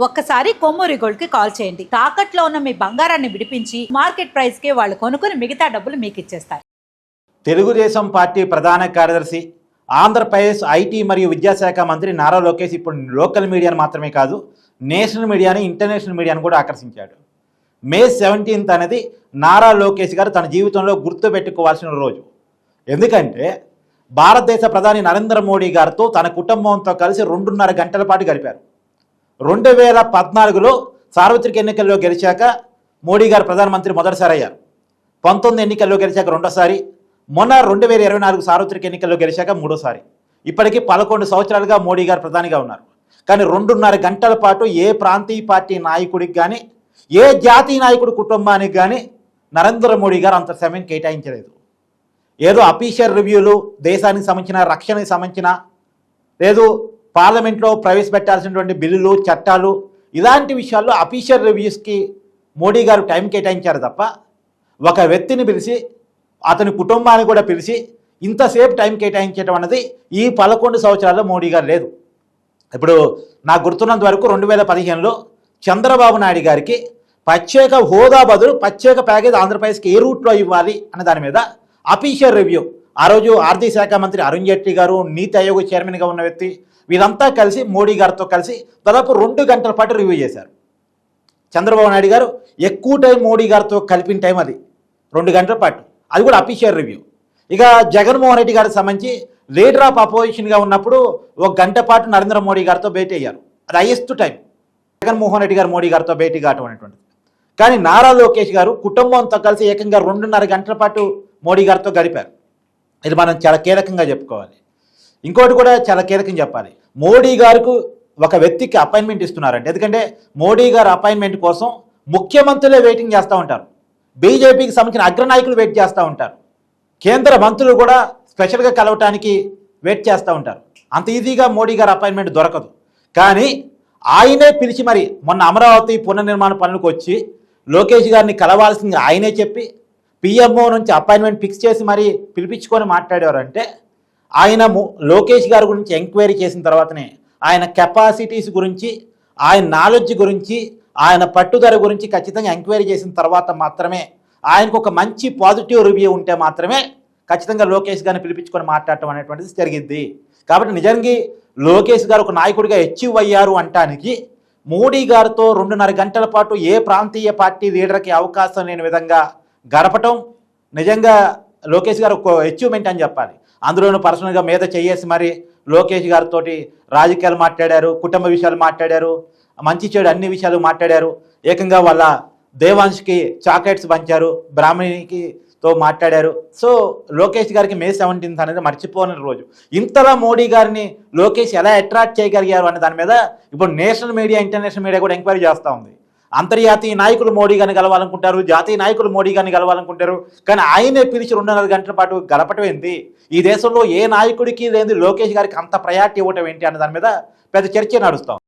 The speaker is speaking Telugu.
ఒక్కసారి కొమ్మూరి గోల్డ్ కి కాల్ చేయండి. తాకట్లో ఉన్న మీ బంగారాన్ని విడిపించి మార్కెట్ ప్రైస్ కి వాళ్ళు కొనుక్కుని మిగతా డబ్బులు మీకు ఇచ్చేస్తారు. తెలుగుదేశం పార్టీ ప్రధాన కార్యదర్శి, ఆంధ్రప్రదేశ్ ఐటీ మరియు విద్యాశాఖ మంత్రి నారా లోకేష్ ఇప్పుడు లోకల్ మీడియాను మాత్రమే కాదు, నేషనల్ మీడియాని, ఇంటర్నేషనల్ మీడియాను కూడా ఆకర్షించాడు. మే 17 అనేది నారా లోకేష్ గారు తన జీవితంలో గుర్తుపెట్టుకోవాల్సిన రోజు. ఎందుకంటే భారతదేశ ప్రధాని నరేంద్ర మోడీ గారితో తన కుటుంబంతో కలిసి 2.5 గంటల పాటు గడిపారు. 2014లో సార్వత్రిక ఎన్నికల్లో గెలిచాక మోడీ గారు ప్రధానమంత్రి మొదటిసారి అయ్యారు. 19 ఎన్నికల్లో గెలిచాక రెండోసారి, మొన్న 2024 సార్వత్రిక ఎన్నికల్లో గెలిచాక మూడోసారి. ఇప్పటికీ 11 సంవత్సరాలుగా మోడీ గారు ప్రధానిగా ఉన్నారు. కానీ 2.5 గంటల పాటు ఏ ప్రాంతీయ పార్టీ నాయకుడికి కానీ, ఏ జాతీయ నాయకుడి కుటుంబానికి కానీ నరేంద్ర మోడీ గారు అంత సమయం కేటాయించలేదు. ఏదో అఫీషియల్ రివ్యూలు, దేశానికి సంబంధించిన, రక్షణకి సంబంధించిన, లేదు పార్లమెంట్లో ప్రవేశపెట్టాల్సినటువంటి బిల్లులు, చట్టాలు, ఇలాంటి విషయాల్లో అఫీషియల్ రివ్యూస్కి మోడీ గారు టైం కేటాయించారు తప్ప, ఒక వ్యక్తిని పిలిచి, అతని కుటుంబాన్ని కూడా పిలిచి ఇంతసేపు టైం కేటాయించడం అన్నది ఈ 11 సంవత్సరాల్లో మోడీ గారు లేదు. ఇప్పుడు నాకు గుర్తున్నంత వరకు 2015లో చంద్రబాబు నాయుడు గారికి ప్రత్యేక హోదా బదులు ప్రత్యేక ప్యాకేజ్ ఆంధ్రప్రదేశ్కి ఏ రూట్లో ఇవ్వాలి అనే దాని మీద అఫీషియల్ రివ్యూ, ఆ రోజు ఆర్థిక శాఖ మంత్రి అరుణ్ జైట్లీ గారు, నీతి ఆయోగ్ చైర్మన్గా ఉన్న వ్యక్తి, వీరంతా కలిసి మోడీ గారితో కలిసి దాదాపు 2 గంటల పాటు రివ్యూ చేశారు. చంద్రబాబు నాయుడు గారు ఎక్కువ టైం మోడీ గారితో కలిపిన టైం అది 2 గంటల పాటు, అది కూడా అఫీషియల్ రివ్యూ. ఇక జగన్మోహన్ రెడ్డి గారికి సంబంధించి లీడర్ ఆఫ్ అపోజిషన్గా ఉన్నప్పుడు 1 గంట పాటు నరేంద్ర మోడీ గారితో భేటీ అయ్యారు. అది హైయెస్ట్ టైం జగన్మోహన్ రెడ్డి గారు మోడీ గారితో భేటీ కావటం అనేటువంటిది. కానీ నారా లోకేష్ గారు కుటుంబంతో కలిసి ఏకంగా 2.5 గంటల పాటు మోడీ గారితో గడిపారు. ఇది మనం చాలా కీలకంగా చెప్పుకోవాలి. ఇంకోటి కూడా చాలా కీలకం చెప్పాలి. మోడీ గారికి ఒక వ్యక్తికి అపాయింట్మెంట్ ఇస్తున్నారంటే, ఎందుకంటే మోడీ గారు అపాయింట్మెంట్ కోసం ముఖ్యమంత్రులే వెయిటింగ్ చేస్తూ ఉంటారు, బీజేపీకి సంబంధించిన అగ్రనాయకులు వెయిట్ చేస్తూ ఉంటారు, కేంద్ర మంత్రులు కూడా స్పెషల్గా కలవటానికి వెయిట్ చేస్తూ ఉంటారు. అంత ఈజీగా మోడీ గారు అపాయింట్మెంట్ దొరకదు. కానీ ఆయనే పిలిచి మరి మొన్న అమరావతి పునర్నిర్మాణ పనులకు వచ్చి లోకేష్ గారిని కలవాల్సింది ఆయనే చెప్పి పిఎంఓ నుంచి అపాయింట్మెంట్ ఫిక్స్ చేసి మరి పిలిపించుకొని మాట్లాడారు. అంటే ఆయన లోకేష్ గారి గురించి ఎంక్వైరీ చేసిన తర్వాతనే, ఆయన కెపాసిటీస్ గురించి, ఆయన నాలెడ్జ్ గురించి, ఆయన పట్టుదల గురించి ఖచ్చితంగా ఎంక్వైరీ చేసిన తర్వాత మాత్రమే, ఆయనకు ఒక మంచి పాజిటివ్ రివ్యూ ఉంటే మాత్రమే ఖచ్చితంగా లోకేష్ గారిని పిలిపించుకొని మాట్లాడటం అనేటువంటిది జరిగింది. కాబట్టి నిజంగా లోకేష్ గారు ఒక నాయకుడిగా అచీవ్ అయ్యారు అంటానికి మోడీ గారితో 2.5 గంటల పాటు ఏ ప్రాంతీయ పార్టీ లీడర్కి అవకాశం లేని విధంగా గడపటం నిజంగా లోకేష్ గారు ఒక అచీవ్మెంట్ అని చెప్పాలి. అందులోనూ పర్సనల్గా మీద చేసి మరి లోకేష్ గారితో రాజకీయాలు మాట్లాడారు, కుటుంబ విషయాలు మాట్లాడారు, మంచి చెడు అన్ని విషయాలు మాట్లాడారు. ఏకంగా వాళ్ళ దేవాంష్కి చాక్లెట్స్ పంచారు, బ్రాహ్మణికి తో మాట్లాడారు. సో లోకేష్ గారికి మే 17 అనేది మర్చిపోని రోజు. ఇంతలా మోడీ గారిని లోకేష్ ఎలా అట్రాక్ట్ చేయగలిగారు అనే దాని మీద ఇప్పుడు నేషనల్ మీడియా, ఇంటర్నేషనల్ మీడియా కూడా ఎంక్వైరీ చేస్తూ ఉంది. అంతర్జాతీయ నాయకులు మోడీ గారిని కలవాలనుకుంటారు, జాతీయ నాయకులు మోడీ గారిని కలవాలనుకుంటారు, కానీ ఆయనే పిలిచి 2.5 గంటల పాటు గడపటం ఏంటి, ఈ దేశంలో ఏ నాయకుడికి లేదు లోకేష్ గారికి అంత ప్రయారిటీ ఇవ్వటం ఏంటి అనే దాని మీద పెద్ద చర్చ నడుస్తాం.